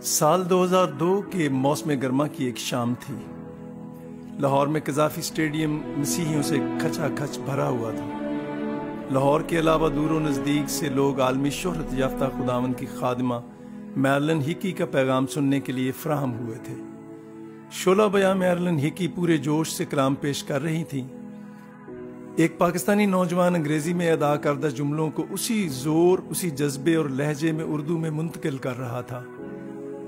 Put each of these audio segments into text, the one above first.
سال 2002 کے موسم گرما کی ایک شام تھی۔ لاہور میں قذافی اسٹیڈیم مسیحیوں سے کھچا کھچ بھرا ہوا تھا۔ لاہور کے علاوہ دور و نزدیک سے لوگ عالمی شہرت یافتہ خداوند کی خادمہ میرلن ہکی کا پیغام سننے کے لیے فراہم ہوئے تھے۔ شعلہ بیاں میرلن ہکی پورے جوش سے کلام پیش کر رہی تھیں۔ ایک پاکستانی نوجوان انگریزی میں ادا کردہ جملوں کو اسی زور، اسی جذبے اور لہجے میں اردو میں منتقل کر رہا تھا۔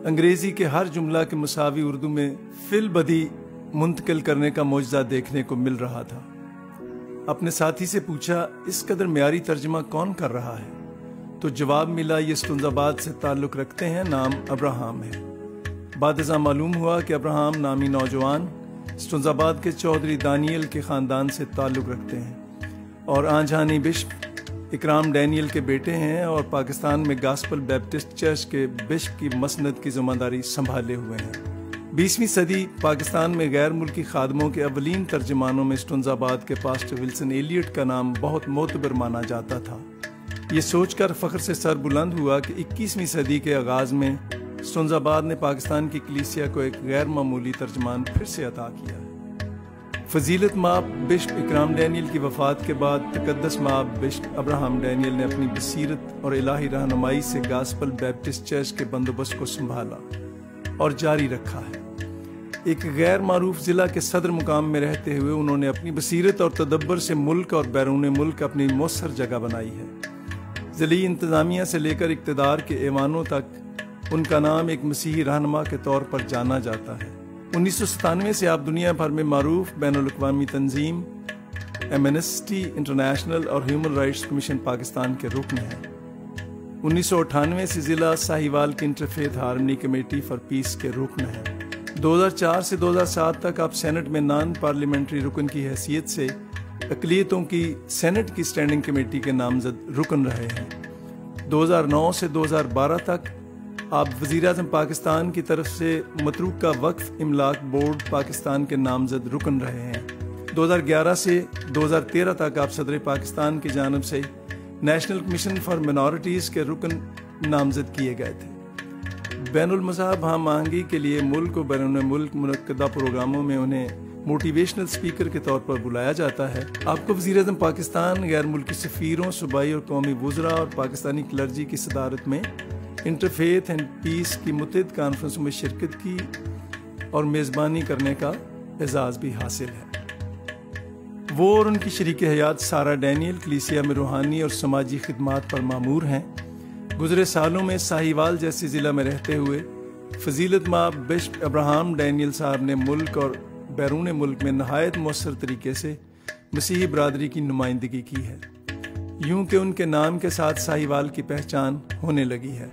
انگریزی کے ہر جملہ کے مساوی اردو میں فی البدی منتقل کرنے کا معجزہ دیکھنے کو مل رہا تھا۔ اپنے ساتھی سے پوچھا، اس قدر معیاری ترجمہ کون کر رہا ہے؟ تو جواب ملا، یہ ستونز آباد سے تعلق رکھتے ہیں، نام ابراہم ہے۔ بعد ازاں معلوم ہوا کہ ابراہم نامی نوجوان ستونز آباد کے چودھری دانیل کے خاندان سے تعلق رکھتے ہیں اور آنجہانی بشپ اکرام ڈینیل کے بیٹے ہیں اور پاکستان میں گاسپل بیپٹسٹ چرچ کے بشپ کی مسند کی ذمہ داری سنبھالے ہوئے ہیں۔ 20ویں صدی پاکستان میں غیر ملکی خادموں کے اولین ترجمانوں میں ستونز آباد کے پاسٹر ولسن ایلیٹ کا نام بہت معتبر مانا جاتا تھا۔ یہ سوچ کر فخر سے سر بلند ہوا کہ 21ویں صدی کے آغاز میں ستونز آباد نے پاکستان کی کلیسیا کو ایک غیر معمولی ترجمان پھر سے عطا کیا۔ فضیلت مآب بشپ اکرام ڈینیل کی وفات کے بعد تقدس مآب بشپ ابراہم ڈینیل نے اپنی بصیرت اور الہی رہنمائی سے گاسپل بیپٹسٹ چرچ کے بندوبست کو سنبھالا اور جاری رکھا ہے۔ ایک غیر معروف ضلع کے صدر مقام میں رہتے ہوئے انہوں نے اپنی بصیرت اور تدبر سے ملک اور بیرون ملک اپنی مؤثر جگہ بنائی ہے۔ ضلعی انتظامیہ سے لے کر اقتدار کے ایوانوں تک ان کا نام ایک مسیحی رہنما کے طور پر جانا جاتا ہے۔ 1997 سے آپ دنیا بھر میں معروف بین الاقوامی تنظیم ایمنسٹی انٹرنیشنل اور ہیومن رائٹس کمیشن پاکستان کے رکن ہیں۔ 1998 سے ضلع ساہیوال کی انٹرفیتھ ہارمنی کمیٹی فار پیس کے رکن ہیں۔ 2004 سے 2007 تک آپ سینٹ میں نان پارلیمنٹری رکن کی حیثیت سے اقلیتوں کی سینٹ کی اسٹینڈنگ کمیٹی کے نامزد رکن رہے ہیں۔ 2009 سے 2012 تک آپ وزیر اعظم پاکستان کی طرف سے متروکہ وقف املاک بورڈ پاکستان کے نامزد رکن رہے ہیں۔ 2011 سے 2013 تک آپ صدر پاکستان کی جانب سے نیشنل کمیشن فار منارٹیز کے رکن نامزد کیے گئے تھے۔ بین المذہب ہم آہنگی کے لیے ملک و بیرون ملک منعقدہ پروگراموں میں انہیں موٹیویشنل اسپیکر کے طور پر بلایا جاتا ہے۔ آپ کو وزیر اعظم پاکستان غیر ملکی سفیروں، صوبائی اور قومی وزراء اور پاکستانی کلرجی کی صدارت میں انٹرفیتھ اینڈ پیس کی متعدد کانفرنسوں میں شرکت کی اور میزبانی کرنے کا اعزاز بھی حاصل ہے۔ وہ اور ان کی شریک حیات سارہ ڈینیل کلیسیا میں روحانی اور سماجی خدمات پر مامور ہیں۔ گزرے سالوں میں ساہیوال جیسے ضلع میں رہتے ہوئے فضیلت مآب بشپ ابراہم ڈینیل صاحب نے ملک اور بیرون ملک میں نہایت مؤثر طریقے سے مسیحی برادری کی نمائندگی کی ہے، یوں کہ ان کے نام کے ساتھ ساہیوال کی پہچان ہونے لگی ہے۔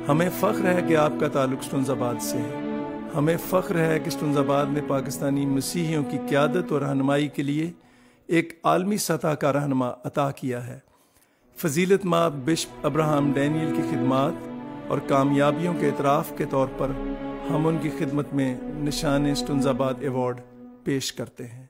ہمیں فخر ہے کہ آپ کا تعلق ستونز آباد سے ہے۔ ہمیں فخر ہے کہ ستونز آباد نے پاکستانی مسیحیوں کی قیادت اور رہنمائی کے لیے ایک عالمی سطح کا رہنما عطا کیا ہے۔ فضیلت مآب بشپ ابراہم ڈینیل کی خدمات اور کامیابیوں کے اعتراف کے طور پر ہم ان کی خدمت میں نشان ستونز آباد ایوارڈ پیش کرتے ہیں۔